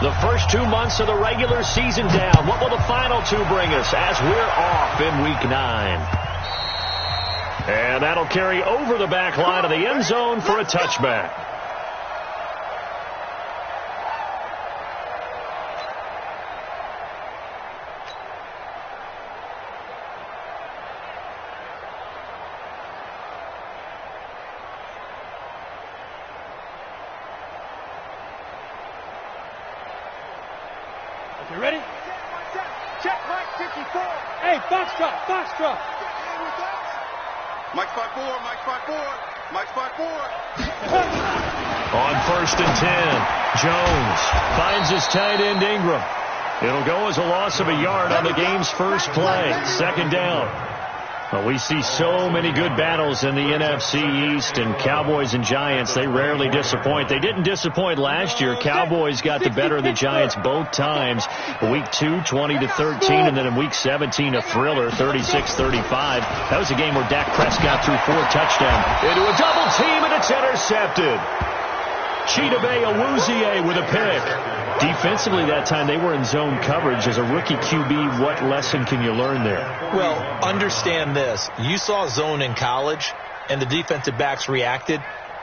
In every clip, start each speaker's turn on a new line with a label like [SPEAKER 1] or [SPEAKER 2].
[SPEAKER 1] The first 2 months of the regular season down. What will the final 2 bring us as we're off in Week 9? And that'll carry over the back line of the end zone for a touchback.
[SPEAKER 2] You ready? Check, Mike 54. Hey, Foxtrot, Foxtrot.
[SPEAKER 3] Mike 5-4, Mike 5-4, Mike 5-4.
[SPEAKER 1] On 1st and 10, Jones finds his tight end Ingram. It'll go as a loss of a yard on the game's first play. 2nd down. Well, we see so many good battles in the NFC East, and Cowboys and Giants, they rarely disappoint. They didn't disappoint last year. Cowboys got the better of the Giants both times. Week 2, 20-13, and then in Week 17, a thriller, 36-35. That was a game where Dak Prescott threw 4 touchdowns. Into a double team, and it's intercepted. Chidobe Awuzie with a pick. Defensively that time, they were in zone coverage. As a rookie QB, what lesson can you learn there?
[SPEAKER 4] Well, understand this. You saw zone in college, and the defensive backs reacted,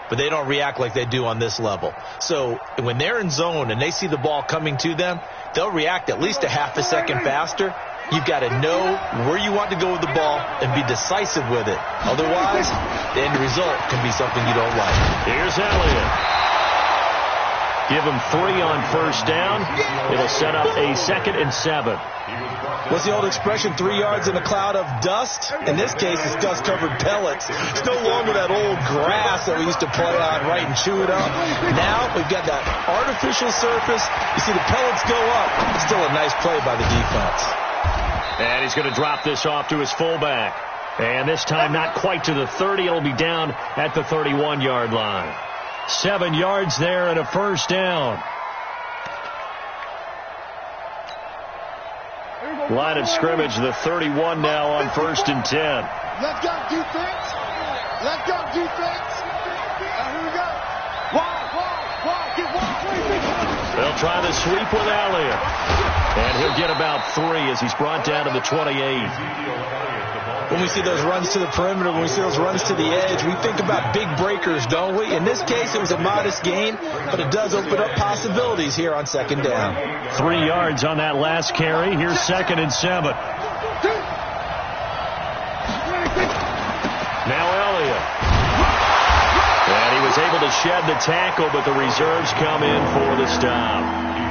[SPEAKER 4] but they don't react like they do on this level. So when they're in zone and they see the ball coming to them, they'll react at least a half a second faster. You've got to know where you want to go with the ball and be decisive with it. Otherwise, the end result can be something you don't like.
[SPEAKER 1] Here's Elliott. Give him 3 on 1st down. It'll set up a 2nd and 7.
[SPEAKER 4] What's the old expression, 3 yards in a cloud of dust? In this case, it's dust-covered pellets. It's no longer that old grass that we used to play on, right, and chew it up. Now we've got that artificial surface. You see the pellets go up. It's still a nice play by the defense.
[SPEAKER 1] And he's going to drop this off to his fullback. And this time not quite to the 30. It'll be down at the 31-yard line. 7 yards there and a 1st down. Line of scrimmage, the 31 now on 1st and 10.
[SPEAKER 3] Let's go defense. Let's go defense. Here we go. Wide. Get wide.
[SPEAKER 1] They'll try the sweep with Elliott. And he'll get about 3 as he's brought down to the 28.
[SPEAKER 4] When we see those runs to the perimeter, when we see those runs to the edge, we think about big breakers, don't we? In this case, it was a modest gain, but it does open up possibilities here on 2nd down.
[SPEAKER 1] 3 yards on that last carry. Here's 2nd and 7. Now Elliott. And he was able to shed the tackle, but the reserves come in for the stop.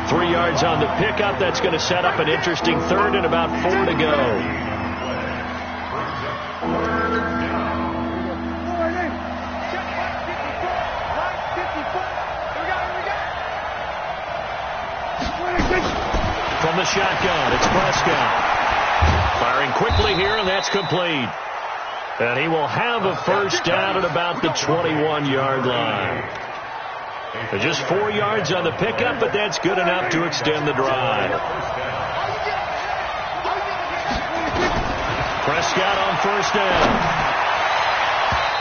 [SPEAKER 1] 3 yards on the pickup. That's going to set up an interesting 3rd and about 4 to go. From the shotgun, it's Prescott. Firing quickly here, and that's complete. And he will have a 1st down at about the 21-yard line. Just 4 yards on the pickup, but that's good enough to extend the drive. Prescott on 1st down.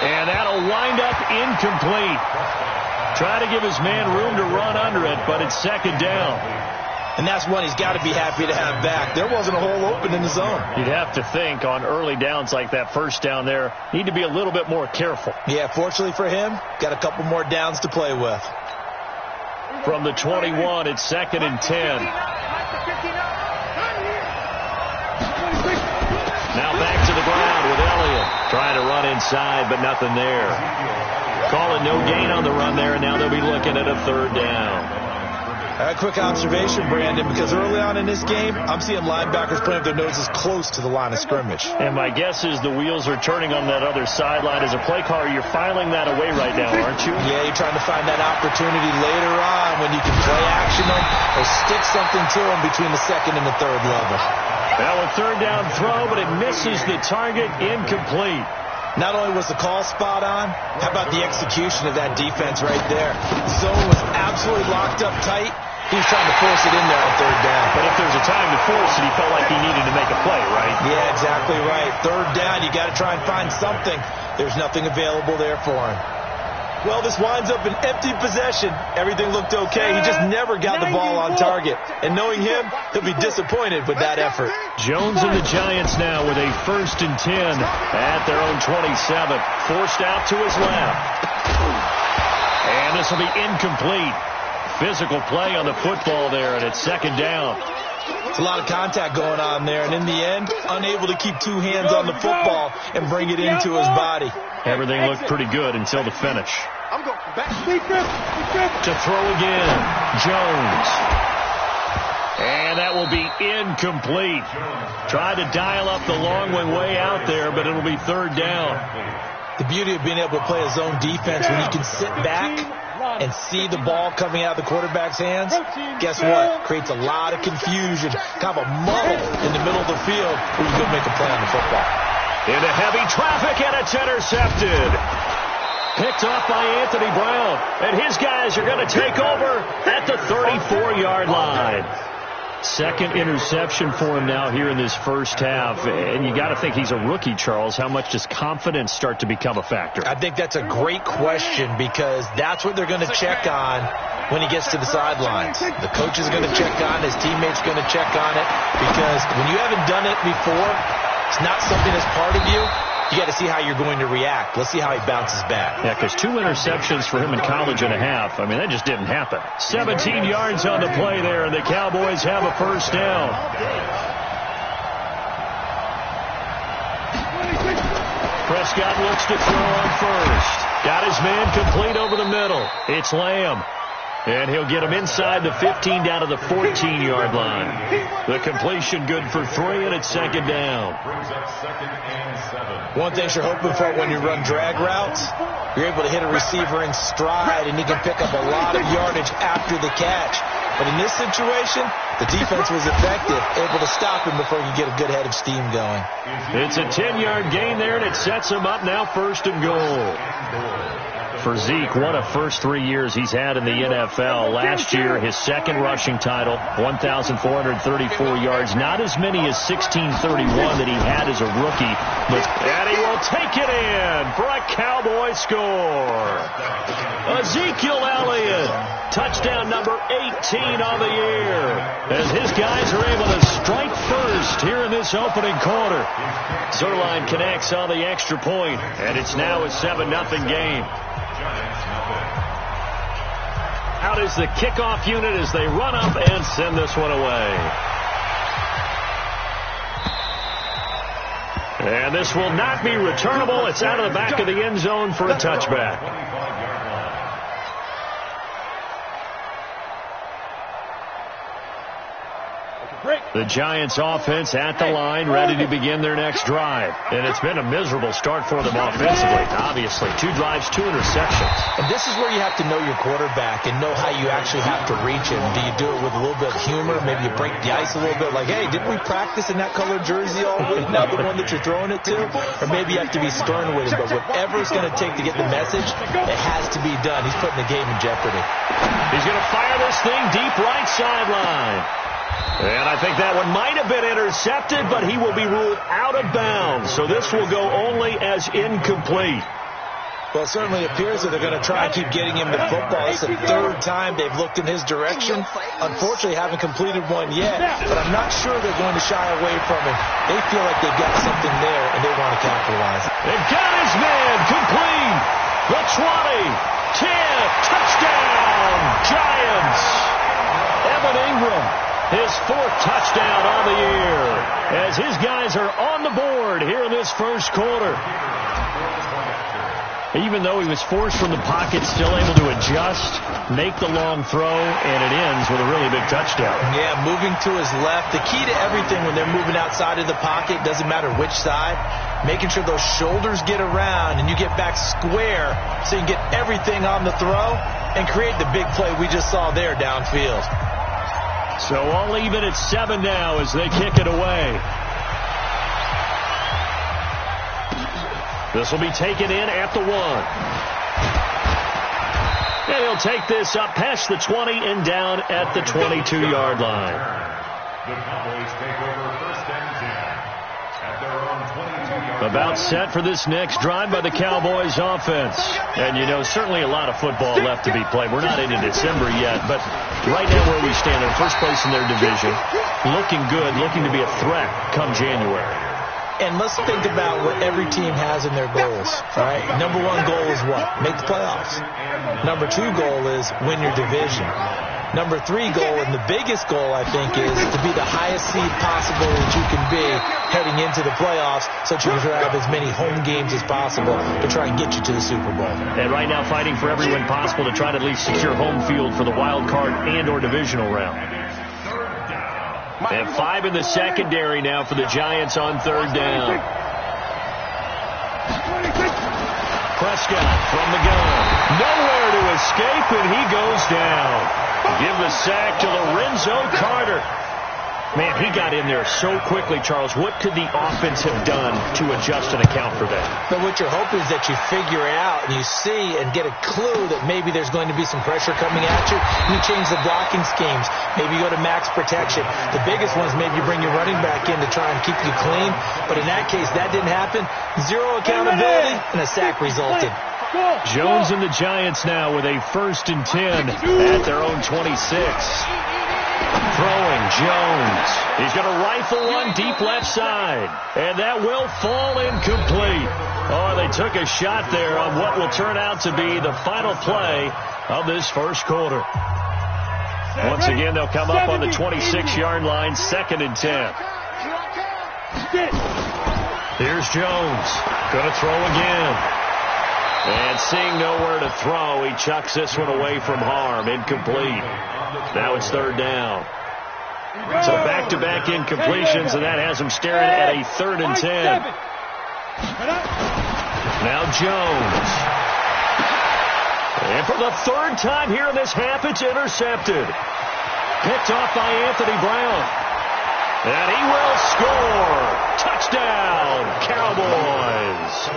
[SPEAKER 1] And that'll wind up incomplete. Try to give his man room to run under it, but it's 2nd down.
[SPEAKER 4] And that's one he's got to be happy to have back. There wasn't a hole open in the zone.
[SPEAKER 1] You'd have to think on early downs like that 1st down there, need to be a little bit more careful.
[SPEAKER 4] Yeah, fortunately for him, got a couple more downs to play with.
[SPEAKER 1] From the 21, it's 2nd and 10. Now back to the ground with Elliott. Trying to run inside, but nothing there. Calling no gain on the run there, and now they'll be looking at a 3rd down.
[SPEAKER 4] A quick observation, Brandon, because early on in this game, I'm seeing linebackers playing with their noses close to the line of scrimmage.
[SPEAKER 1] And my guess is the wheels are turning on that other sideline. As a play caller, you're filing that away right now, aren't you?
[SPEAKER 4] Yeah, you're trying to find that opportunity later on when you can play action them or stick something to them between the 2nd and the 3rd level.
[SPEAKER 1] Now a 3rd down throw, but it misses the target, incomplete.
[SPEAKER 4] Not only was the call spot on, how about the execution of that defense right there? The zone was absolutely locked up tight. He was trying to force it in there on 3rd down.
[SPEAKER 1] But if there's a time to force it, he felt like he needed to make a play, right?
[SPEAKER 4] Yeah, exactly right. 3rd down, you got to try and find something. There's nothing available there for him. Well, this winds up an empty possession. Everything looked okay. He just never got the ball on target. And knowing him, he'll be disappointed with that effort.
[SPEAKER 1] Jones and the Giants now with a 1st and 10 at their own 27. Forced out to his left. And this will be incomplete. Physical play on the football there, and it's 2nd down.
[SPEAKER 4] It's a lot of contact going on there, and in the end, unable to keep 2 hands on the football and bring it into his body.
[SPEAKER 1] Everything looked pretty good until the finish.
[SPEAKER 3] I'm going back.
[SPEAKER 1] To throw again, Jones. And that will be incomplete. Tried to dial up the long way out there, but it'll be 3rd down.
[SPEAKER 4] The beauty of being able to play a zone defense when you can sit back and see the ball coming out of the quarterback's hands, guess what? Creates a lot of confusion, kind of a muddle in the middle of the field where you can make a play on the football.
[SPEAKER 1] Into heavy traffic, and it's intercepted. Picked off by Anthony Brown. And his guys are going to take over at the 34-yard line. 2nd interception for him now here in this first half. And you got to think he's a rookie, Charles. How much does confidence start to become a factor?
[SPEAKER 4] I think that's a great question because that's what they're going to check on when he gets to the sidelines. The coach is going to check on, his teammates are going to check on it, because when you haven't done it before, it's not something that's part of you. You got to see how you're going to react. Let's see how he bounces back.
[SPEAKER 1] Yeah, because 2 interceptions for him in college and a half. I mean, that just didn't happen. 17 yards on the play there, and the Cowboys have a 1st down. Prescott looks to throw on 1st. Got his man complete over the middle. It's Lamb. And he'll get him inside the 15 down to the 14-yard line. The completion good for 3, and it's 2nd down.
[SPEAKER 4] One thing you're hoping for when you run drag routes, you're able to hit a receiver in stride, and he can pick up a lot of yardage after the catch. But in this situation, the defense was effective, able to stop him before he could get a good head of steam going.
[SPEAKER 1] It's a 10-yard gain there, and it sets him up now 1st and goal. For Zeke, what a first 3 years he's had in the NFL. Last year, his 2nd rushing title, 1,434 yards. Not as many as 1,631 that he had as a rookie. And he will take it in for a Cowboy score. Ezekiel Elliott, touchdown number 18 on the year. As his guys are able to strike first here in this opening quarter. Zerline connects on the extra point, and it's now a 7-0 game. Out is the kickoff unit as they run up and send this one away. And this will not be returnable. It's out of the back of the end zone for a touchback. The Giants offense at the line, ready to begin their next drive. And it's been a miserable start for them offensively. Obviously, 2 drives, 2 interceptions.
[SPEAKER 4] And this is where you have to know your quarterback and know how you actually have to reach him. Do you do it with a little bit of humor? Maybe you break the ice a little bit, like, hey, didn't we practice in that colored jersey all week? Now the one that you're throwing it to? Or maybe you have to be stern with him. But whatever it's going to take to get the message, it has to be done. He's putting the game in jeopardy.
[SPEAKER 1] He's going to fire this thing deep right sideline. And I think that one might have been intercepted, but he will be ruled out of bounds. So this will go only as incomplete.
[SPEAKER 4] Well, it certainly appears that they're going to try and keep getting him the football. It's the 3rd time they've looked in his direction. Unfortunately, haven't completed one yet, but I'm not sure they're going to shy away from him. They feel like they've got something there, and they want to capitalize.
[SPEAKER 1] They've got his man complete. The 20, 10, touchdown, Giants. Evan Ingram, his 4th touchdown on the year, as his guys are on the board here in this first quarter. Even though he was forced from the pocket, still able to adjust, make the long throw, and it ends with a really big touchdown.
[SPEAKER 4] Yeah, moving to his left. The key to everything when they're moving outside of the pocket, doesn't matter which side, making sure those shoulders get around and you get back square so you can get everything on the throw and create the big play we just saw there downfield.
[SPEAKER 1] So all even at 7 now as they kick it away. This will be taken in at the 1. And he'll take this up past the 20 and down at the 22-yard line.
[SPEAKER 5] The Cowboys take over 1st and 10.
[SPEAKER 1] About set for this next drive by the Cowboys offense. And, you know, certainly a lot of football left to be played. We're not into December yet, but right now where we stand in first place in their division, looking good, looking to be a threat come January.
[SPEAKER 4] And let's think about what every team has in their goals, all right? Number one goal is what? Make the playoffs. Number two goal is win your division. Number three goal, and the biggest goal, I think, is to be the highest seed possible that you can be heading into the playoffs so that you can have as many home games as possible to try and get you to the Super Bowl.
[SPEAKER 1] And right now fighting for every win possible to try to at least secure home field for the wild card and or divisional round. And 5 in the secondary now for the Giants on third down. Prescott from the gun. Nowhere to escape, and he goes down. Give the sack to Lorenzo Carter. Man, he got in there so quickly, Charles. What could the offense have done to adjust and account for that?
[SPEAKER 4] But what you're hoping is that you figure it out and you see and get a clue that maybe there's going to be some pressure coming at you. And you change the blocking schemes. Maybe you go to max protection. The biggest one is maybe you bring your running back in to try and keep you clean. But in that case, that didn't happen. Zero accountability, and a sack resulted.
[SPEAKER 1] Jones and the Giants now with a 1st and 10 at their own 26. Throwing Jones. He's going to rifle one deep left side. And that will fall incomplete. Oh, they took a shot there on what will turn out to be the final play of this first quarter. Once again, they'll come up on the 26-yard line, 2nd and 10. Here's Jones. Going to throw again. And seeing nowhere to throw, he chucks this one away from harm. Incomplete. Now it's 3rd down. So back-to-back incompletions, and that has him staring at a 3rd and 10. Now Jones. And for the 3rd time here in this half, it's intercepted. Picked off by Anthony Brown. And he will score. Touchdown, Cowboys.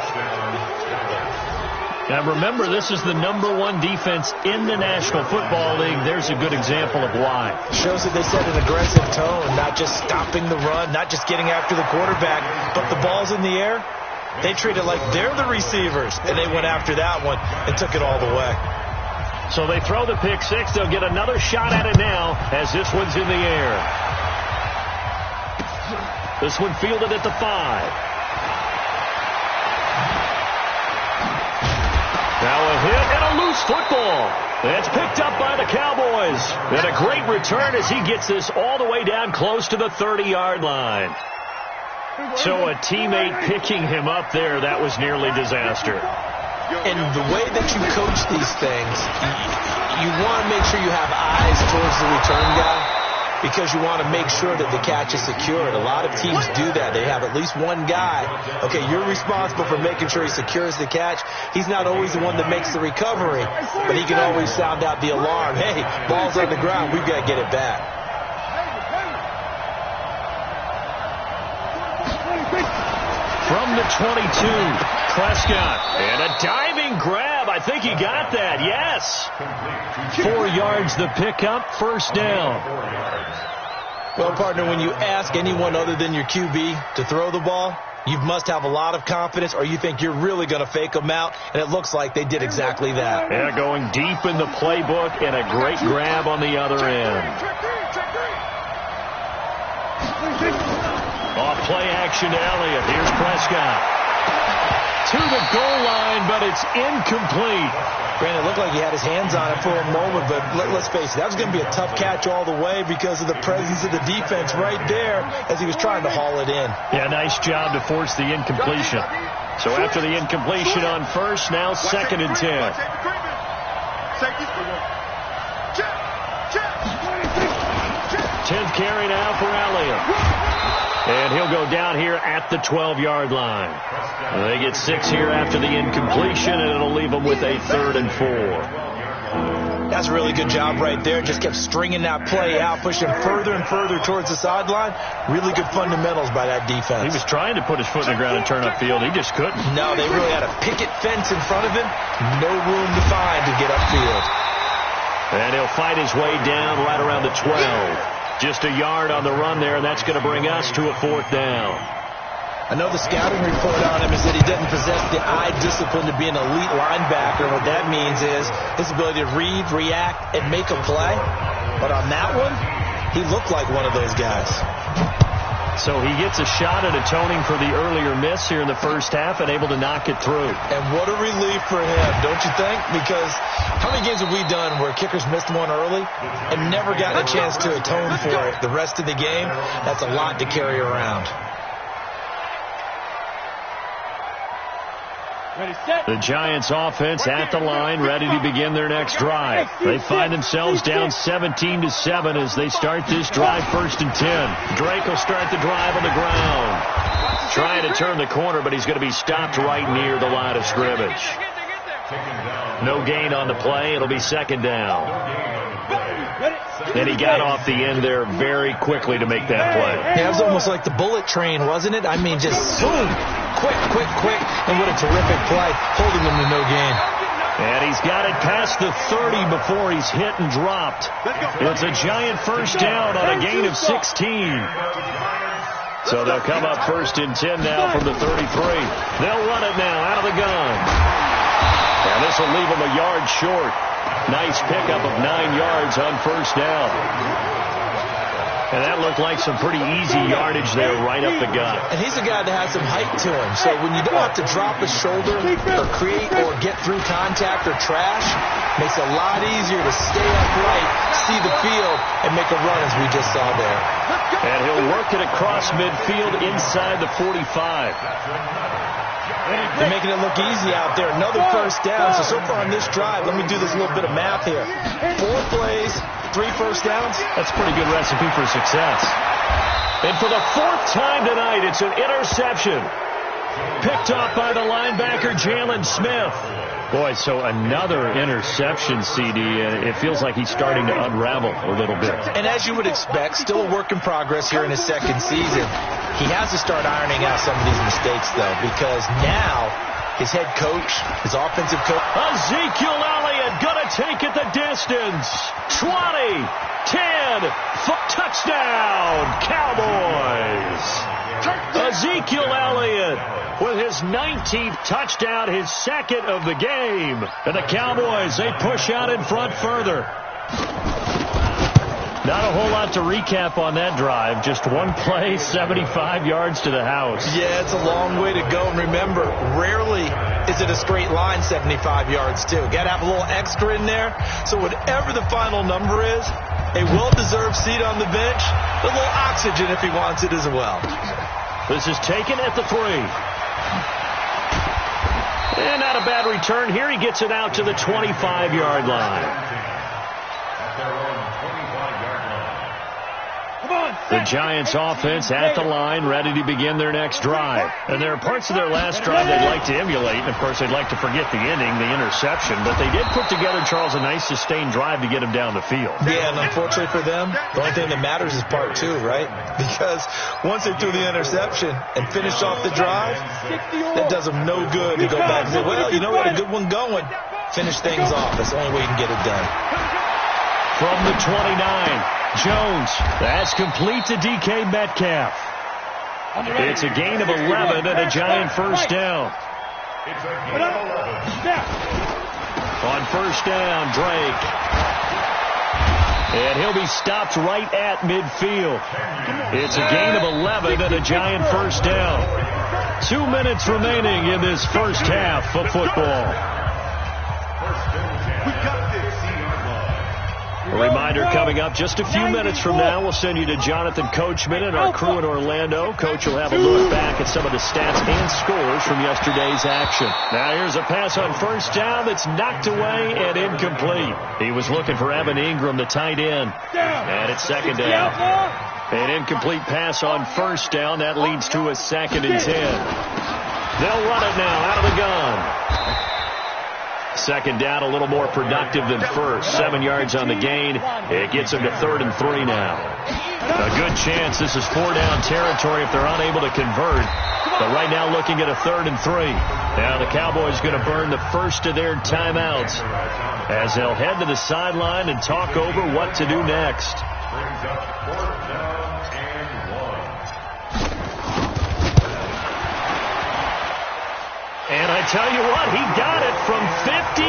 [SPEAKER 1] Now remember, this is the #1 defense in the National Football League. There's a good example of why.
[SPEAKER 4] Shows that they set an aggressive tone, not just stopping the run, not just getting after the quarterback, but the ball's in the air. They treat it like they're the receivers, and they went after that one and took it all the way.
[SPEAKER 1] So they throw the pick six. They'll get another shot at it now as this one's in the air. This one fielded at the 5. Now a hit and a loose football. That's picked up by the Cowboys. And a great return as he gets this all the way down close to the 30-yard line. So a teammate picking him up there, that was nearly disaster.
[SPEAKER 4] And the way that you coach these things, you want to make sure you have eyes towards the return guy because you want to make sure that the catch is secured. A lot of teams do that. They have at least one guy. Okay, you're responsible for making sure he secures the catch. He's not always the one that makes the recovery, but he can always sound out the alarm. Hey, ball's on the ground. We've got to get it back.
[SPEAKER 1] From the 22, Prescott. And a diving grab. I think he got that. Yes. 4 yards the pickup. 1st down.
[SPEAKER 4] Well, partner, when you ask anyone other than your QB to throw the ball, you must have a lot of confidence or you think you're really going to fake them out, and it looks like they did exactly that.
[SPEAKER 1] Yeah, going deep in the playbook and a great grab on the other end. Off play action to Elliott. Here's Prescott. To the goal line, but it's incomplete.
[SPEAKER 4] Brandon, it looked like he had his hands on it for a moment, but let's face it, that was going to be a tough catch all the way because of the presence of the defense right there as he was trying to haul it in.
[SPEAKER 1] Yeah, nice job to force the incompletion. So after the incompletion on 1st, now 2nd and 10. 10th carry now for Elliott. And he'll go down here at the 12-yard line. They get 6 here after the incompletion, and it'll leave them with a 3rd and 4.
[SPEAKER 4] That's a really good job right there. Just kept stringing that play out, pushing further and further towards the sideline. Really good fundamentals by that defense.
[SPEAKER 1] He was trying to put his foot in the ground and turn upfield. He just couldn't.
[SPEAKER 4] No, they really had a picket fence in front of him. No room to find to get upfield.
[SPEAKER 1] And he'll fight his way down right around the 12. Just a yard on the run there, and that's going to bring us to a 4th down.
[SPEAKER 4] I know the scouting report on him is that he doesn't possess the eye discipline to be an elite linebacker. What that means is his ability to read, react, and make a play. But on that one, he looked like one of those guys.
[SPEAKER 1] So he gets a shot at atoning for the earlier miss here in the first half and able to knock it through.
[SPEAKER 4] And what a relief for him, don't you think? Because how many games have we done where kickers missed one early and never gotten a chance to atone for it the rest of the game? That's a lot to carry around.
[SPEAKER 1] The Giants offense at the line, ready to begin their next drive. They find themselves down 17-7 as they start this drive 1st and 10. Drake will start the drive on the ground. Trying to turn the corner, but he's going to be stopped right near the line of scrimmage. No gain on the play. It'll be 2nd down. And he got off the end there very quickly to make that play.
[SPEAKER 4] Yeah, it was almost like the bullet train, wasn't it? I mean, just boom, quick. And what a terrific play, holding him to no gain.
[SPEAKER 1] And he's got it past the 30 before he's hit and dropped. It's a Giant first down on a gain of 16. So they'll come up 1st and 10 now from the 33. They'll run it now out of the gun. And this will leave him a yard short. Nice pickup of 9 yards on 1st down. And that looked like some pretty easy yardage there right up the gut.
[SPEAKER 4] And he's a guy that has some height to him. So when you don't have to drop a shoulder or create or get through contact or trash, makes it a lot easier to stay upright, see the field, and make a run as we just saw there.
[SPEAKER 1] And he'll work it across midfield inside the 45.
[SPEAKER 4] They're making it look easy out there. Another 1st down. So far on this drive, let me do this little bit of math here. 4 plays, 3 first downs.
[SPEAKER 1] That's a pretty good recipe for success. And for the 4th time tonight, it's an interception. Picked off by the linebacker, Jalen Smith. Boy, so another interception, CD, and it feels like he's starting to unravel a little bit.
[SPEAKER 4] And as you would expect, still a work in progress here in his 2nd season. He has to start ironing out some of these mistakes, though, because now his head coach, his offensive coach.
[SPEAKER 1] Ezekiel Elliott going to take it the distance. 20, 10, touchdown, Cowboys. Ezekiel Elliott with his 19th touchdown, his 2nd of the game. And the Cowboys, they push out in front further. Not a whole lot to recap on that drive. Just one play, 75 yards to the house.
[SPEAKER 4] Yeah, it's a long way to go. And remember, rarely is it a straight line 75 yards, too. Got to have a little extra in there. So whatever the final number is, a well-deserved seat on the bench, a little oxygen if he wants it as well.
[SPEAKER 1] This is taken at the 3. And not a bad return here. He gets it out to the 25-yard line. The Giants offense at the line, ready to begin their next drive. And there are parts of their last drive they'd like to emulate. And, of course, they'd like to forget the ending, the interception. But they did put together, Charles, a nice sustained drive to get him down the field.
[SPEAKER 4] Yeah, and unfortunately for them, the only thing that matters is part 2, right? Because once they threw the interception and finished off the drive, that does them no good to go back and say, well, you know what, a good one going. Finish things off. That's the only way you can get it done.
[SPEAKER 1] From the 29. Jones, that's complete to DK Metcalf. It's a gain of 11 and a Giant first down. On 1st down, Drake. And he'll be stopped right at midfield. It's a gain of 11 and a Giant first down. 2 minutes remaining in this first half of football. A reminder coming up just a few minutes from now, we'll send you to Jonathan Coachman and our crew in Orlando. Coach will have a look back at some of the stats and scores from yesterday's action. Now here's a pass on 1st down that's knocked away and incomplete. He was looking for Evan Ingram, the tight end. And it's 2nd down. An incomplete pass on 1st down. That leads to a 2nd and 10. They'll run it now out of the gun. 2nd down, a little more productive than 1st. 7 yards on the gain. It gets them to 3rd and 3 now. A good chance this is 4-down territory if they're unable to convert. But right now looking at a 3rd and 3. Now the Cowboys going to burn the first of their timeouts as they'll head to the sideline and talk over what to do next. And I tell you what, he got it from 58.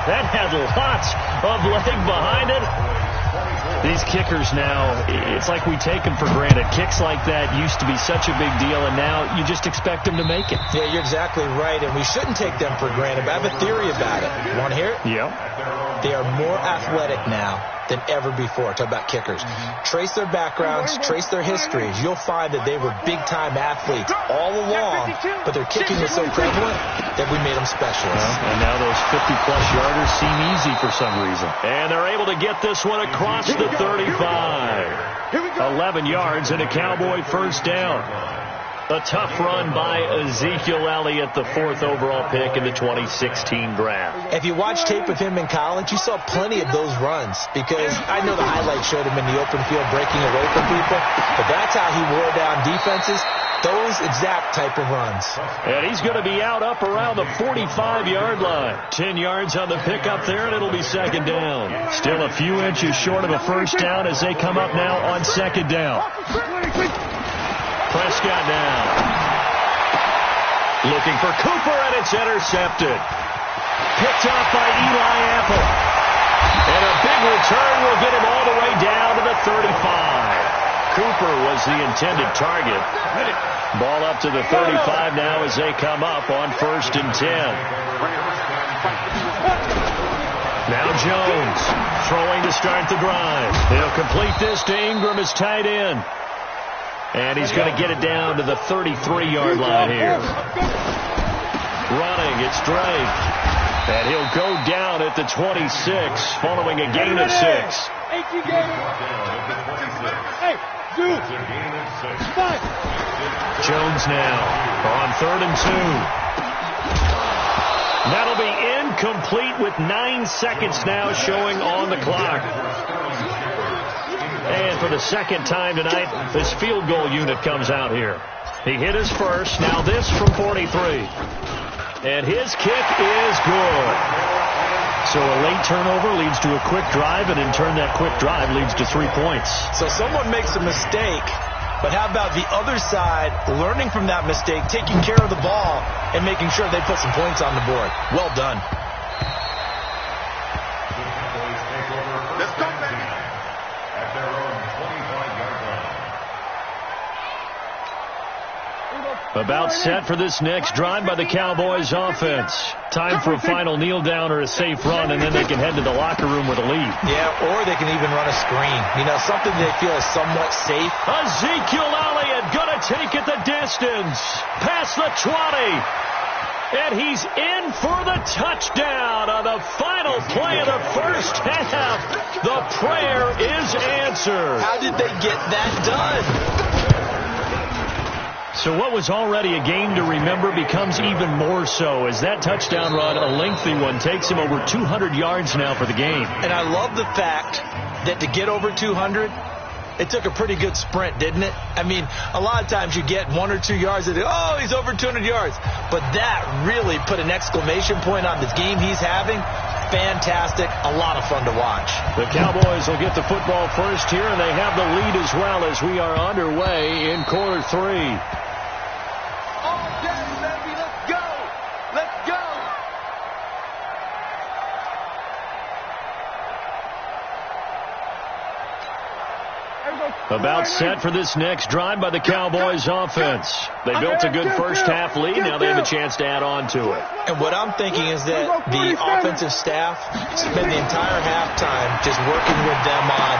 [SPEAKER 1] That had lots of leg behind it. These kickers now, it's like we take them for granted. Kicks like that used to be such a big deal, and now you just expect them to make it.
[SPEAKER 4] Yeah, you're exactly right, and we shouldn't take them for granted, but I have a theory about it. You want to hear it?
[SPEAKER 1] Yeah.
[SPEAKER 4] They are more athletic now than ever before. Talk about kickers. Trace their backgrounds, trace their histories. You'll find that they were big-time athletes all along, but their kicking was so prevalent that we made them specialists.
[SPEAKER 1] Well, and now those 50-plus yarders seem easy for some reason. And they're able to get this one across the 35. 11 yards and a Cowboy first down. A tough run by Ezekiel Elliott, the 4th overall pick in the 2016 draft.
[SPEAKER 4] If you watch tape with him in college, you saw plenty of those runs, because I know the highlights showed him in the open field breaking away from people, but that's how he wore down defenses, those exact type of runs.
[SPEAKER 1] And he's going to be out up around the 45-yard line. 10 yards on the pickup there, and it'll be second down. Still a few inches short of a first down as they come up now on second down. Prescott now. Looking for Cooper, and it's intercepted. Picked off by Eli Apple. And a big return will get him all the way down to the 35. Cooper was the intended target. Ball up to the 35 now as they come up on 1st and 10. Now Jones throwing to start the drive. He'll complete this to Ingram as tight end. And he's going to get it down to the 33-yard line here. Running, it's Drake. And he'll go down at the 26 following a gain of 6. Jones now on 3rd and 2. That'll be incomplete with 9 seconds now showing on the clock. And for the second time tonight, this field goal unit comes out here. He hit his first. Now this from 43. And his kick is good. So a late turnover leads to a quick drive, and in turn that quick drive leads to 3 points.
[SPEAKER 4] So someone makes a mistake, but how about the other side learning from that mistake, taking care of the ball, and making sure they put some points on the board? Well done.
[SPEAKER 3] Let's go, baby.
[SPEAKER 1] About set for this next drive by the Cowboys offense. Time for a final kneel down or a safe run, and then they can head to the locker room with a lead.
[SPEAKER 4] Yeah, or they can even run a screen. You know, something they feel is somewhat safe.
[SPEAKER 1] Ezekiel Elliott going to take it the distance. Past the 20. And he's in for the touchdown on the final play of the first half. The prayer is answered.
[SPEAKER 4] How did they get that done?
[SPEAKER 1] So what was already a game to remember becomes even more so as that touchdown run, a lengthy one, takes him over 200 yards now for the game.
[SPEAKER 4] And I love the fact that to get over 200, it took a pretty good sprint, didn't it? I mean, a lot of times you get 1 or 2 yards and oh, he's over 200 yards. But that really put an exclamation point on this game he's having. Fantastic. A lot of fun to watch.
[SPEAKER 1] The Cowboys will get the football first here, and they have the lead as well as we are underway in quarter 3. About set for this next drive by the Cowboys offense. They built a good first half lead. Now they have a chance to add on to it.
[SPEAKER 4] And what I'm thinking is that the offensive staff spend the entire halftime just working with them on,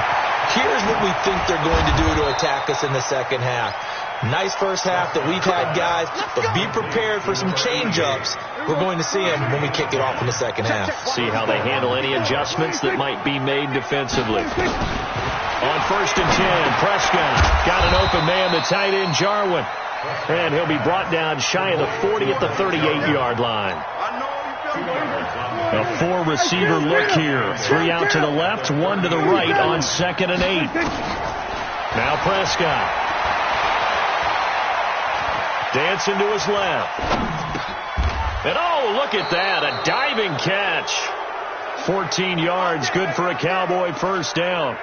[SPEAKER 4] here's what we think they're going to do to attack us in the second half. Nice first half that we've had, guys, but be prepared for some change-ups. We're going to see them when we kick it off in the second half.
[SPEAKER 1] See how they handle any adjustments that might be made defensively. On 1st and 10, Prescott got an open man, the tight end Jarwin. And he'll be brought down shy of the 40 at the 38-yard line. A 4-receiver look here. 3 out to the left, 1 to the right on 2nd and 8. Now Prescott. Dancing to his left. And oh, look at that, a diving catch. 14 yards, good for a Cowboy first down.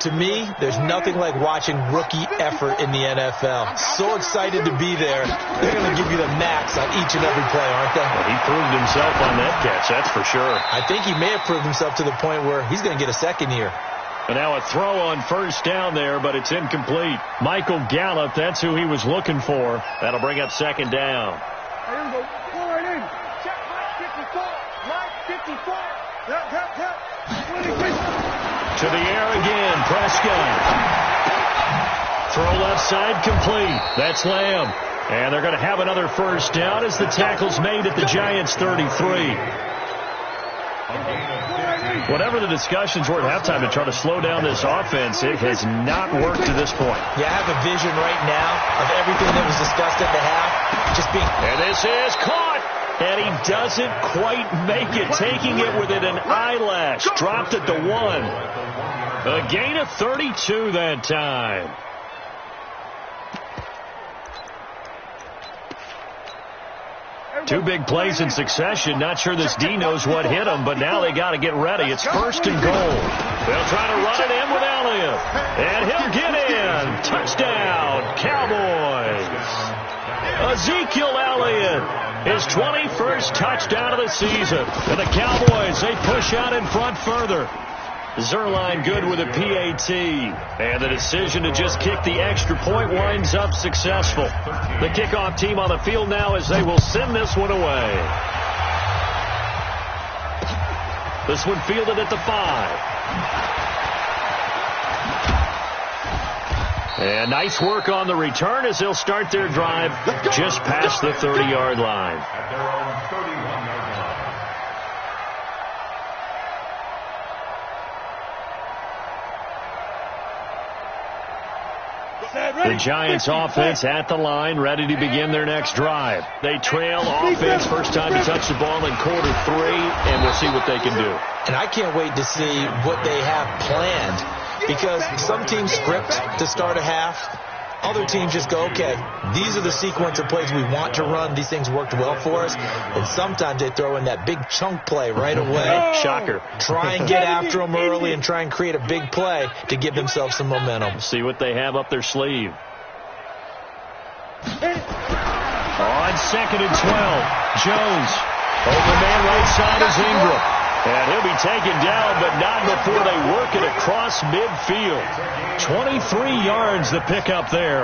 [SPEAKER 4] To me, there's nothing like watching rookie effort in the NFL. So excited to be there. They're going to give you the max on each and every play, aren't they?
[SPEAKER 1] Well, he proved himself on that catch, that's for sure.
[SPEAKER 4] I think he may have proved himself to the point where he's going to get a second year.
[SPEAKER 1] And now a throw on first down there, but it's incomplete. Michael Gallup, that's who he was looking for. That'll bring up second down.
[SPEAKER 2] Here we go. Go right in. Check Mike 54. Mike 54.
[SPEAKER 1] To the air again, Prescott. Throw left side complete. That's Lamb. And they're going to have another first down as the tackle's made at the Giants' 33. Whatever the discussions were at halftime to try to slow down this offense, it has not worked to this point.
[SPEAKER 4] Yeah, I have a vision right now of everything that was discussed at the half. Just being...
[SPEAKER 1] And this is caught. And he doesn't quite make it, taking it within an eyelash. Dropped at the 1. A gain of 32 that time. Two big plays in succession. Not sure this D knows what hit him, but now they got to get ready. It's first and goal. They'll try to run it in with Elliott. And he'll get in. Touchdown, Cowboys. Ezekiel Elliott. His 21st touchdown of the season. And the Cowboys, they push out in front further. Zerline good with a PAT. And the decision to just kick the extra point winds up successful. The kickoff team on the field now as they will send this one away. This one fielded at the 5. And nice work on the return as they'll start their drive just past the 30-yard line.
[SPEAKER 3] At their own 31-yard line.
[SPEAKER 1] The Giants offense at the line, ready to begin their next drive. They trail offense, first time to touch the ball in quarter 3, and we'll see what they can do.
[SPEAKER 4] And I can't wait to see what they have planned, because some teams script to start a half. Other teams just go, okay, these are the sequence of plays we want to run. These things worked well for us. And sometimes they throw in that big chunk play right away.
[SPEAKER 1] Shocker.
[SPEAKER 4] Try and get after them early and try and create a big play to give themselves some momentum.
[SPEAKER 1] See what they have up their sleeve. On second and 12, Jones. Open man right side is Ingram. And he'll be taken down, but not before they work it across midfield. 23 yards the pickup there.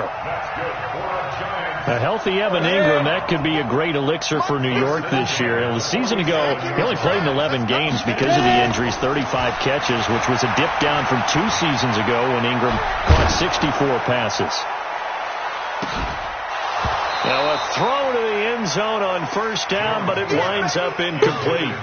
[SPEAKER 1] A healthy Evan Ingram, that could be a great elixir for New York this year. And a season ago, he only played in 11 games because of the injuries, 35 catches, which was a dip down from 2 seasons ago when Ingram caught 64 passes. Now a throw to the end zone on first down, but it winds up incomplete.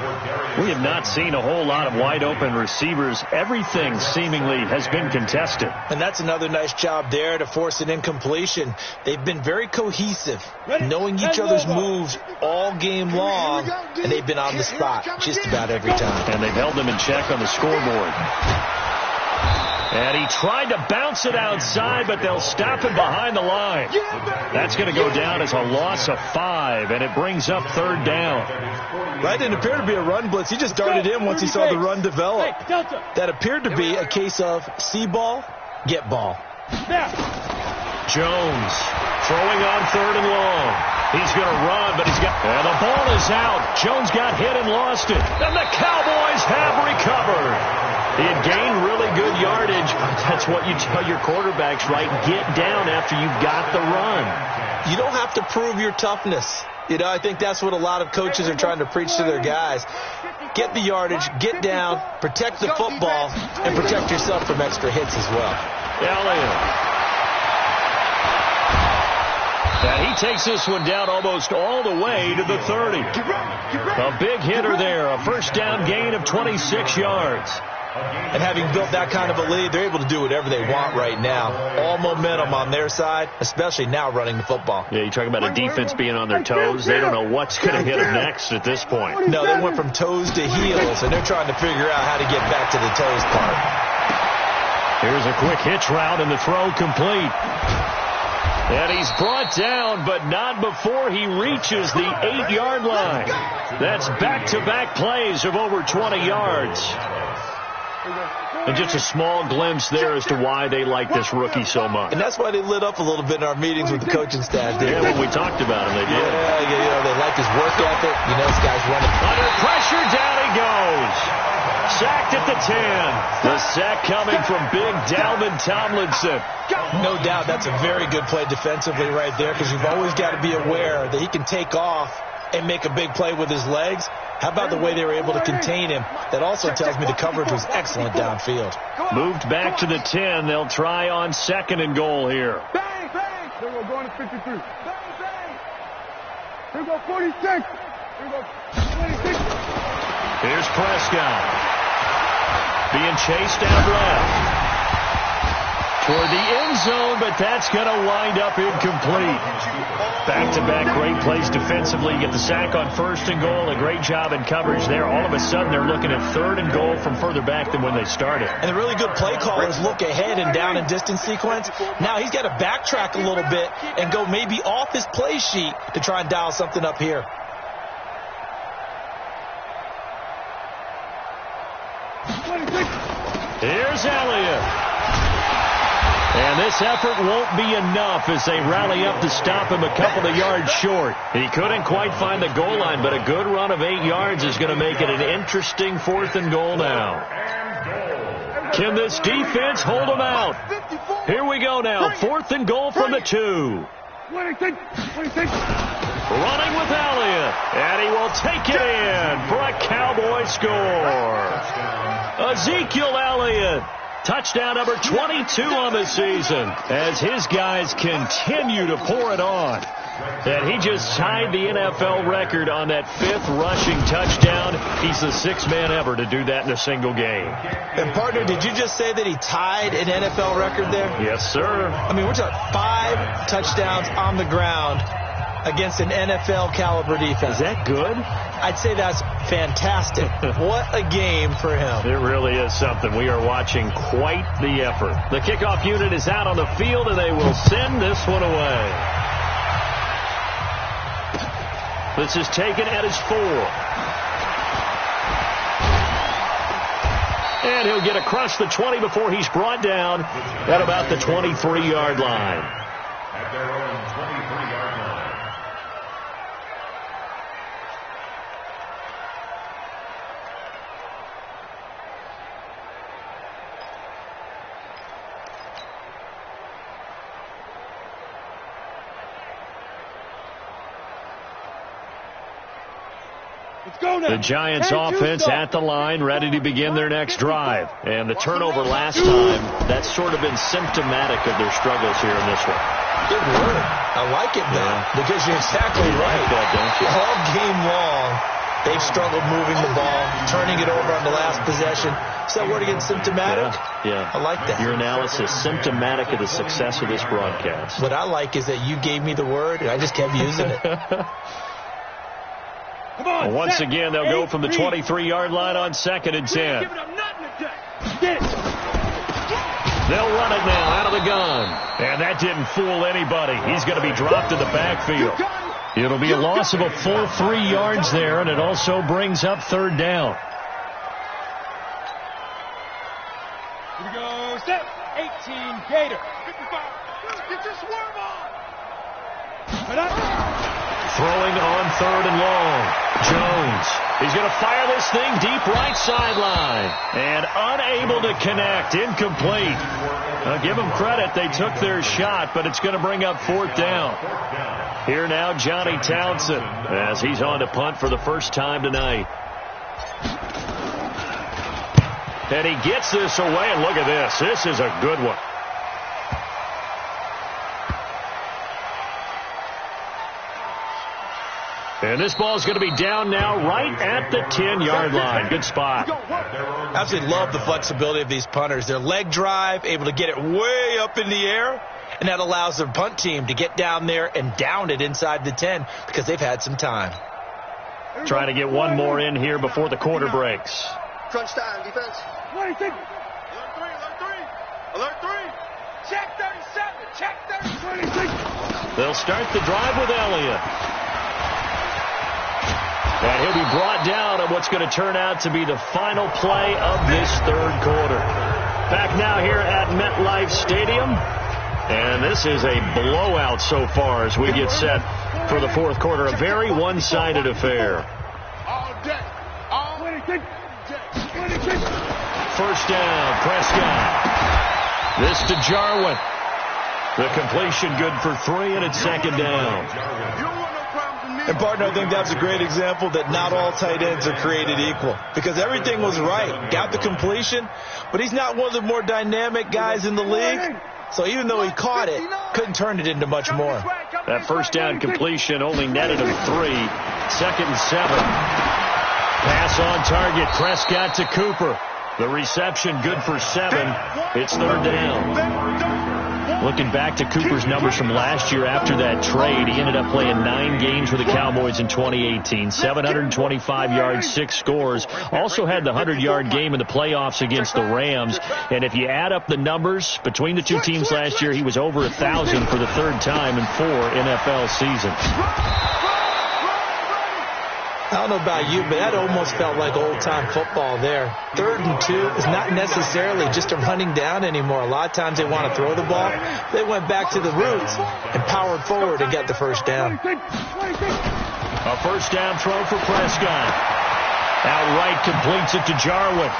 [SPEAKER 1] We have not seen a whole lot of wide open receivers. Everything seemingly has been contested.
[SPEAKER 4] And that's another nice job there to force an incompletion. They've been very cohesive, knowing each other's moves all game long, and they've been on the spot just about every time.
[SPEAKER 1] And they've held them in check on the scoreboard. And he tried to bounce it outside, but they'll stop him behind the line. That's going to go down as a loss of 5, and it brings up third down.
[SPEAKER 4] That didn't appear to be a run blitz. He just darted in once he saw the run develop. That appeared to be a case of see ball, get ball.
[SPEAKER 1] Jones throwing on third and long. He's going to run, but and the ball is out. Jones got hit and lost it. And the Cowboys have recovered. He had gained really good yardage. That's what you tell your quarterbacks, right? Get down after you've got the run.
[SPEAKER 4] You don't have to prove your toughness. You know, I think that's what a lot of coaches are trying to preach to their guys. Get the yardage, get down, protect the football, and protect yourself from extra hits as well.
[SPEAKER 1] Elliott. And he takes this one down almost all the way to the 30. A big hitter there, a first down gain of 26 yards.
[SPEAKER 4] And having built that kind of a lead, they're able to do whatever they want right now. All momentum on their side, especially now running the football.
[SPEAKER 1] Yeah, you talk about a defense being on their toes. They don't know what's going to hit them next at this point.
[SPEAKER 4] No, they went from toes to heels, and they're trying to figure out how to get back to the toes part.
[SPEAKER 1] Here's a quick hitch route, and the throw complete. And he's brought down, but not before he reaches the 8-yard line. That's back-to-back plays of over 20 yards. And just a small glimpse there as to why they like this rookie so much.
[SPEAKER 4] And that's why they lit up a little bit in our meetings with the coaching staff.
[SPEAKER 1] Yeah, when we talked about him, they did.
[SPEAKER 4] Yeah, they like his work ethic. You know, this guy's running.
[SPEAKER 1] Under pressure, down he goes. Sacked at the 10. The sack coming from big Dalvin Tomlinson.
[SPEAKER 4] No doubt that's a very good play defensively right there, because you've always got to be aware that he can take off and make a big play with his legs. How about the way they were able to contain him? That also tells me the coverage was excellent downfield.
[SPEAKER 1] Moved back to the 10. They'll try on 2nd and goal here.
[SPEAKER 2] Bang, bang. Here we go, going to 53. Bang, bang. Here we go, 46. Here we go, 26.
[SPEAKER 1] Here's Prescott. Being chased out left. Toward the end zone, but that's going to wind up incomplete. Back-to-back great plays defensively. Get the sack on 1st and goal. A great job in coverage there. All of a sudden, they're looking at 3rd and goal from further back than when they started.
[SPEAKER 4] And the really good play callers look ahead and down and distance sequence. Now he's got to backtrack a little bit and go maybe off his play sheet to try and dial something up here.
[SPEAKER 1] Here's Elliott. And this effort won't be enough as they rally up to stop him a couple of yards short. He couldn't quite find the goal line, but a good run of 8 yards is going to make it an interesting 4th and goal now. Can this defense hold him out? Here we go now. 4th and goal from the 2.
[SPEAKER 2] 26.
[SPEAKER 1] Running with Elliott, and he will take it in for a Cowboy score. Ezekiel Elliott. Touchdown number 22 on the season as his guys continue to pour it on. And he just tied the NFL record on that 5th rushing touchdown. He's the 6th man ever to do that in a single game.
[SPEAKER 4] And, partner, did you just say that he tied an NFL record there?
[SPEAKER 1] Yes, sir.
[SPEAKER 4] I mean, we're talking 5 touchdowns on the ground against an NFL caliber defense.
[SPEAKER 1] Is that good?
[SPEAKER 4] I'd say that's fantastic. What a game for him.
[SPEAKER 1] It really is something. We are watching quite the effort. The kickoff unit is out on the field, and they will send this one away. This is taken at his 4. And he'll get across the 20 before he's brought down at about the 23-yard line.
[SPEAKER 3] At their own 23-yard line.
[SPEAKER 1] The Giants offense at the line, ready to begin their next drive. And the turnover last time, that's sort of been symptomatic of their struggles here in this one.
[SPEAKER 4] Good word. I like it now, because you're exactly right.
[SPEAKER 1] That, don't you?
[SPEAKER 4] All game long, they've struggled moving the ball, turning it over on the last possession. Is that word again, symptomatic?
[SPEAKER 1] Yeah.
[SPEAKER 4] I like that.
[SPEAKER 1] Your analysis, symptomatic of the success of this broadcast.
[SPEAKER 4] What I like is that you gave me the word, and I just kept using it.
[SPEAKER 1] Well, once again, they'll go from the 23-yard line on 2nd and 10. They'll run it now out of the gun. And that didn't fool anybody. He's going to be dropped in the backfield. It'll be a loss of a full 3 yards there, and it also brings up 3rd down.
[SPEAKER 2] Here we go, set. 18, Gator. 55. Get your swerve on.
[SPEAKER 1] Throwing on 3rd and long. Jones. He's going to fire this thing deep right sideline. And unable to connect. Incomplete. Now, give them credit. They took their shot, but it's going to bring up 4th down. Here now, Johnny Townsend, as he's on to punt for the first time tonight. And he gets this away, and look at this. This is a good one. And this ball is going to be down now right at the 10-yard line. Good spot.
[SPEAKER 4] Absolutely love the flexibility of these punters. Their leg drive, able to get it way up in the air, and that allows their punt team to get down there and down it inside the 10 because they've had some time.
[SPEAKER 1] Trying to get one more in here before the quarter breaks.
[SPEAKER 5] Crunch time, defense.
[SPEAKER 2] 26.
[SPEAKER 5] Alert 3, alert 3. Alert 3. Check 37, check 30.
[SPEAKER 2] 26.
[SPEAKER 1] They'll start the drive with Elliott. And he'll be brought down at what's going to turn out to be the final play of this third quarter. Back now here at MetLife Stadium. And this is a blowout so far as we get set for the fourth quarter. A very one-sided affair. First down, Prescott. This to Jarwin. The completion good for 3, and it's second down.
[SPEAKER 4] And, partner, I think that's a great example that not all tight ends are created equal, because everything was right. Got the completion, but he's not one of the more dynamic guys in the league. So even though he caught it, couldn't turn it into much more.
[SPEAKER 1] That first down completion only netted him 3. Second and 7. Pass on target. Prescott to Cooper. The reception good for 7. It's third down. Looking back to Cooper's numbers from last year after that trade, he ended up playing 9 games with the Cowboys in 2018. 725 yards, 6 scores. Also had the 100-yard game in the playoffs against the Rams. And if you add up the numbers between the two teams last year, he was over 1,000 for the third time in 4 NFL seasons.
[SPEAKER 4] I don't know about you, but that almost felt like old-time football there. 3rd and 2 is not necessarily just a running down anymore. A lot of times they want to throw the ball. They went back to the roots and powered forward and got the first down.
[SPEAKER 1] A first down throw for Prescott. Outright completes it to Jarwin.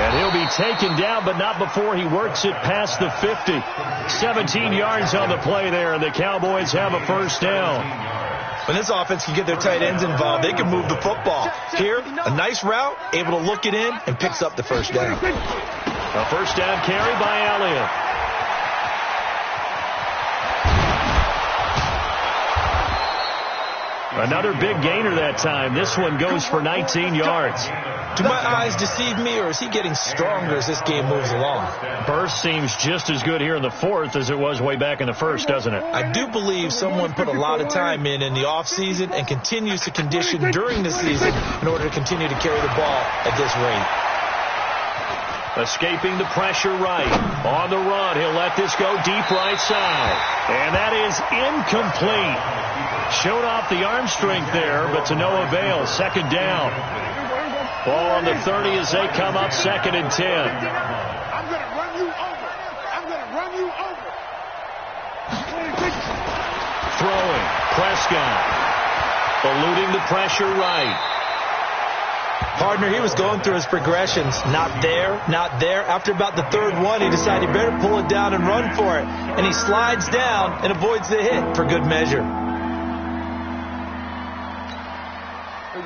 [SPEAKER 1] And he'll be taken down, but not before he works it past the 50. 17 yards on the play there, and the Cowboys have a first down.
[SPEAKER 4] When this offense can get their tight ends involved, they can move the football. Here, a nice route, able to look it in, and picks up the first down.
[SPEAKER 1] A first down carry by Elliott. Another big gainer that time. This one goes for 19 yards.
[SPEAKER 4] Do my eyes deceive me, or is he getting stronger as this game moves along?
[SPEAKER 1] Burst seems just as good here in the fourth as it was way back in the first, doesn't it?
[SPEAKER 4] I do believe someone put a lot of time in the offseason and continues to condition during the season in order to continue to carry the ball at this rate.
[SPEAKER 1] Escaping the pressure right. On the run, he'll let this go deep right side. And that is incomplete. Showed off the arm strength there, but to no avail. Second down. Ball on the 30 as they come up, 2nd and 10.
[SPEAKER 2] I'm going to run you over. I'm going to run you over.
[SPEAKER 1] Throwing. Prescott. Eluding the pressure right.
[SPEAKER 4] Partner, he was going through his progressions. Not there, not there. After about the 3rd one, he decided he better pull it down and run for it. And he slides down and avoids the hit for good measure.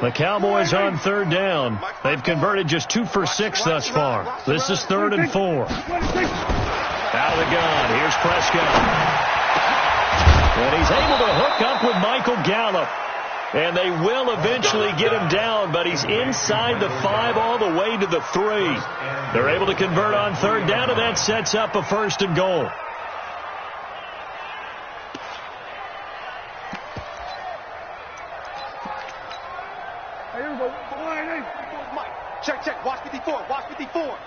[SPEAKER 1] The Cowboys on 3rd down. They've converted just 2 for 6 thus far. This is 3rd and 4. Out of the gun. Here's Prescott. And he's able to hook up with Michael Gallup. And they will eventually get him down, but he's inside the 5 all the way to the 3. They're able to convert on 3rd down, and that sets up a 1st and goal.
[SPEAKER 5] Check. Watch 54. Watch 54.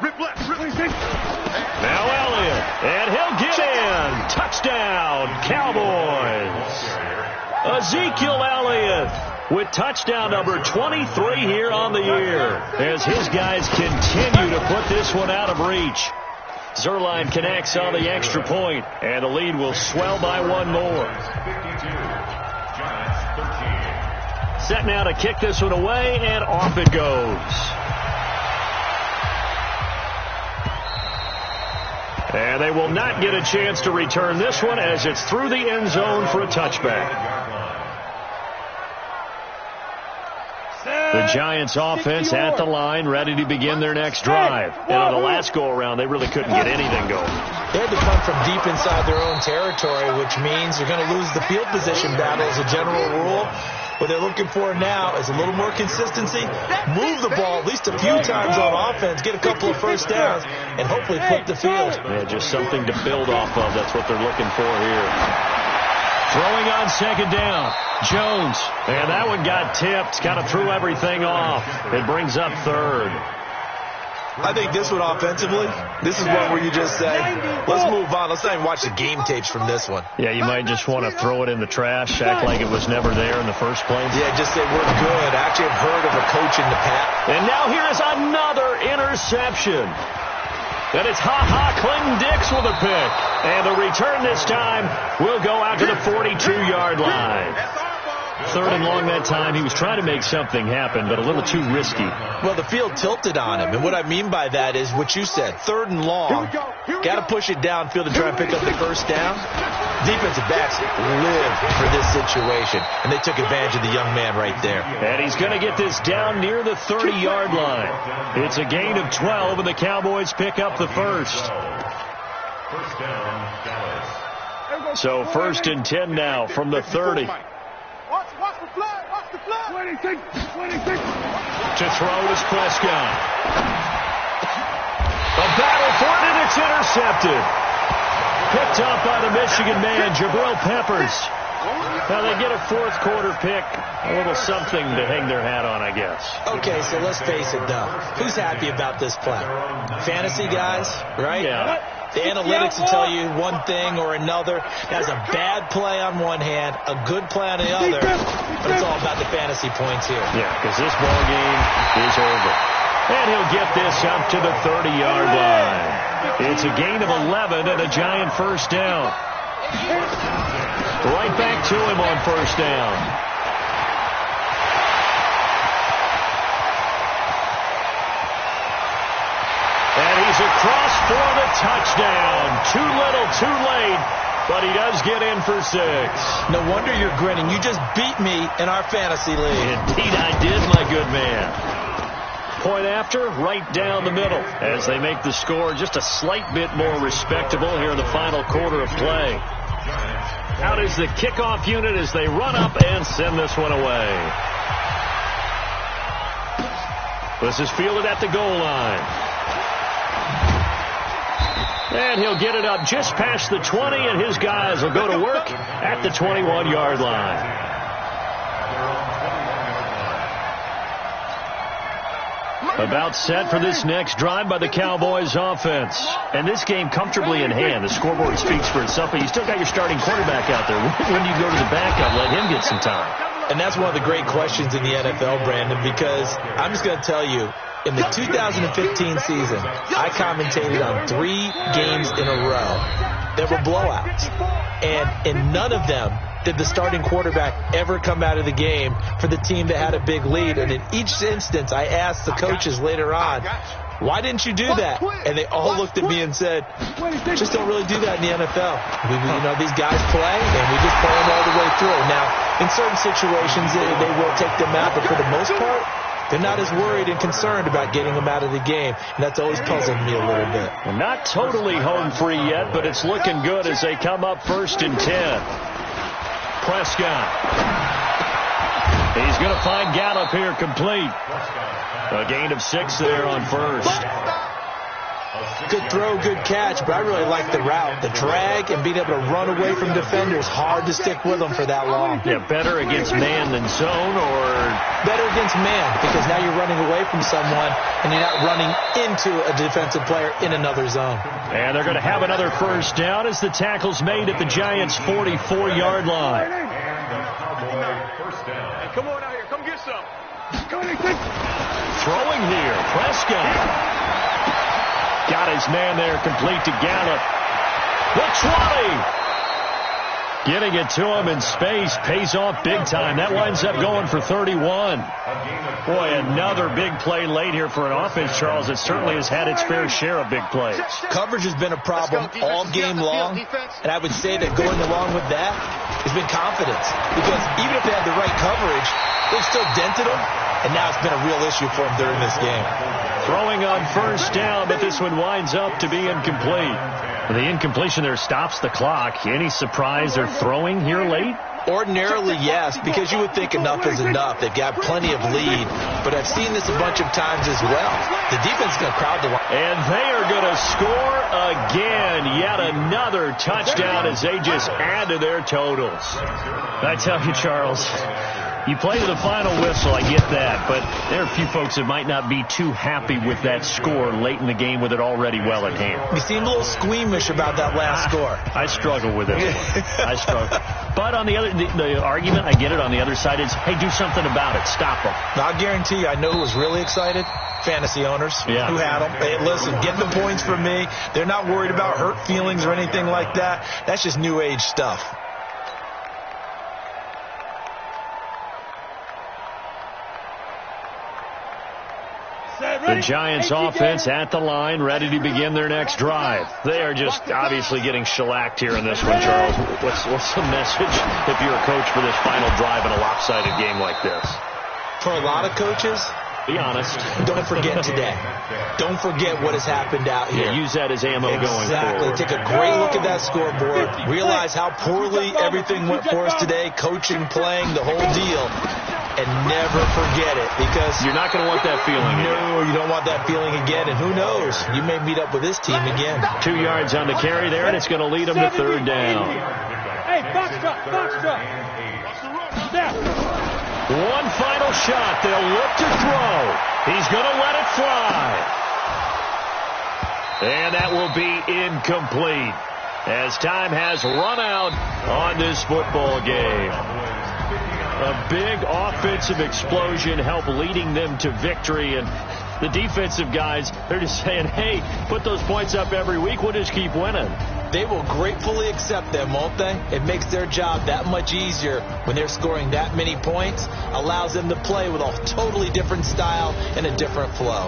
[SPEAKER 5] Rip left.
[SPEAKER 1] Now Elliott, and he'll get in. Touchdown, Cowboys. Ezekiel Elliott with touchdown number 23 here on the year as his guys continue to put this one out of reach. Zerline connects on the extra point, and the lead will swell by 1 more. Set now to kick this one away, and off it goes. And they will not get a chance to return this one as it's through the end zone for a touchback. The Giants offense at the line, ready to begin their next drive. And on the last go-around, they really couldn't get anything going.
[SPEAKER 4] They had to come from deep inside their own territory, which means they're going to lose the field position battle as a general rule. What they're looking for now is a little more consistency, move the ball at least a few times on offense, get a couple of first downs, and hopefully flip the field.
[SPEAKER 1] Yeah, just something to build off of. That's what they're looking for here. Throwing on 2nd down. Jones. And that one got tipped. Kind of threw everything off. It brings up 3rd.
[SPEAKER 4] I think this one offensively, this is one where you just say, let's move on. Let's not even watch the game tapes from this one.
[SPEAKER 1] Yeah, you might just want to throw it in the trash, act like it was never there in the first place.
[SPEAKER 4] Yeah, just say we're good. I actually have heard of a coach in the past.
[SPEAKER 1] And now here is another interception. And it's Clinton-Dix with a pick. And the return this time will go out to the 42-yard line. 3rd and long that time. He was trying to make something happen, but a little too risky.
[SPEAKER 4] Well, the field tilted on him. And what I mean by that is what you said. 3rd and long. Got to push it downfield to try and pick up the first down. Defensive backs live for this situation. And they took advantage of the young man right there.
[SPEAKER 1] And he's going to get this down near the 30-yard line. It's a gain of 12, and the Cowboys pick up the first.
[SPEAKER 3] First down, Dallas.
[SPEAKER 1] So 1st and 10 now from the 30.
[SPEAKER 5] Watch the flag. Watch the flag.
[SPEAKER 2] 26.
[SPEAKER 1] To throw is Prescott. A battle for it, and it's intercepted. Picked up by the Michigan man, Jabril Peppers. Now they get a 4th quarter pick. A little something to hang their hat on, I guess.
[SPEAKER 4] Okay, so let's face it, though. Who's happy about this play? Fantasy guys, right?
[SPEAKER 1] Yeah.
[SPEAKER 4] The analytics will tell you one thing or another. That's a bad play on one hand, a good play on the other, but it's all about the fantasy points here.
[SPEAKER 1] Yeah, because this ball game is over. And he'll get this up to the 30-yard line. It's a gain of 11 and a giant first down. Right back to him on first down. And he's across for the touchdown. Too little, too late, but he does get in for 6.
[SPEAKER 4] No wonder you're grinning. You just beat me in our fantasy league.
[SPEAKER 1] Indeed I did, my good man. Point after, right down the middle, as they make the score just a slight bit more respectable here in the final quarter of play. Out is the kickoff unit as they run up and send this one away. This is fielded at the goal line. And he'll get it up just past the 20, and his guys will go to work at the 21-yard line. About set for this next drive by the Cowboys offense. And this game comfortably in hand. The scoreboard speaks for itself, but you still got your starting quarterback out there. When do you go to the backup, let him get some time?
[SPEAKER 4] And that's one of the great questions in the NFL, Brandon, because I'm just going to tell you, in the 2015 season, I commentated on 3 games in a row that were blowouts. And in none of them did the starting quarterback ever come out of the game for the team that had a big lead. And in each instance, I asked the coaches later on, why didn't you do that? And they all looked at me and said, just don't really do that in the NFL. These guys play, and we just play them all the way through. Now, in certain situations, they will take them out, but for the most part, they're not as worried and concerned about getting them out of the game. And that's always puzzled me a little bit.
[SPEAKER 1] Well, not totally home free yet, but it's looking good as they come up 1st and 10. Prescott. He's going to find Gallup here complete. A gain of 6 there on first.
[SPEAKER 4] Good throw, good catch, but I really like the route. The drag and being able to run away from defenders, hard to stick with them for that long.
[SPEAKER 1] Yeah, better against man than zone, or?
[SPEAKER 4] Better against man, because now you're running away from someone and you're not running into a defensive player in another zone.
[SPEAKER 1] And they're going to have another first down as the tackle's made at the Giants' 44-yard line.
[SPEAKER 5] Hey, come on out here. Come get some.
[SPEAKER 1] Throwing here, Prescott. Got his man there complete to Gallup. The 20. Getting it to him in space pays off big time. That winds up going for 31. Boy, another big play late here for an offense, Charles. It certainly has had its fair share of big plays.
[SPEAKER 4] Coverage has been a problem all game long, and I would say that going along with that has been confidence. Because even if they had the right coverage, they've still dented them, and now it's been a real issue for them during this game.
[SPEAKER 1] Throwing on first down, but this one winds up to be incomplete. The incompletion there stops the clock. Any surprise they're throwing here late?
[SPEAKER 4] Ordinarily, yes, because you would think enough is enough. They've got plenty of lead, but I've seen this a bunch of times as well. The defense is going to crowd the line.
[SPEAKER 1] And they are going to score again. Yet another touchdown as they just add to their totals. I tell you, Charles, You play to the final whistle, I get that, but there are a few folks that might not be too happy with that score late in the game with it already well at hand.
[SPEAKER 4] You seem a little squeamish about that last score.
[SPEAKER 1] I struggle with it. I struggle. But on the other, the argument, I get it, on the other side is, hey, do something about it. Stop them.
[SPEAKER 4] I'll guarantee you, I know who was really excited. Fantasy owners who had them. Hey, listen, get the points from me. They're not worried about hurt feelings or anything like that. That's just new age stuff.
[SPEAKER 1] The Giants offense at the line, ready to begin their next drive. They are just obviously getting shellacked here in this one, Charles. What's the message if you're a coach for this final drive in a lopsided game like this?
[SPEAKER 4] For a lot of coaches,
[SPEAKER 1] be honest.
[SPEAKER 4] Don't forget today. Don't forget what has happened out here.
[SPEAKER 1] Yeah, use that as ammo going forward.
[SPEAKER 4] Exactly. Take a great look at that scoreboard. Realize how poorly everything went for us today. Coaching, playing, the whole deal. And never forget it, because
[SPEAKER 1] you're not going to want that feeling again.
[SPEAKER 4] No, you don't want that feeling again. And who knows? You may meet up with this team again.
[SPEAKER 1] 2 yards on the carry there, and it's going to lead them to third down.
[SPEAKER 2] Hey, box truck.
[SPEAKER 1] One final shot. They'll look to throw. He's going to let it fly. And that will be incomplete, as time has run out on this football game. A big offensive explosion helped leading them to victory. And the defensive guys, they're just saying, hey, put those points up every week. We'll just keep winning.
[SPEAKER 4] They will gratefully accept them, won't they? It makes their job that much easier when they're scoring that many points. Allows them to play with a totally different style and a different flow.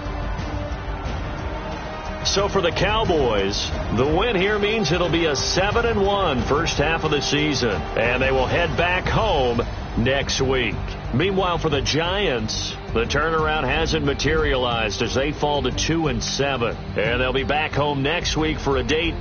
[SPEAKER 1] So for the Cowboys, the win here means it'll be a 7-1 first half of the season, and they will head back home next week. Meanwhile, for the Giants, the turnaround hasn't materialized as they fall to 2-7, and they'll be back home next week for a date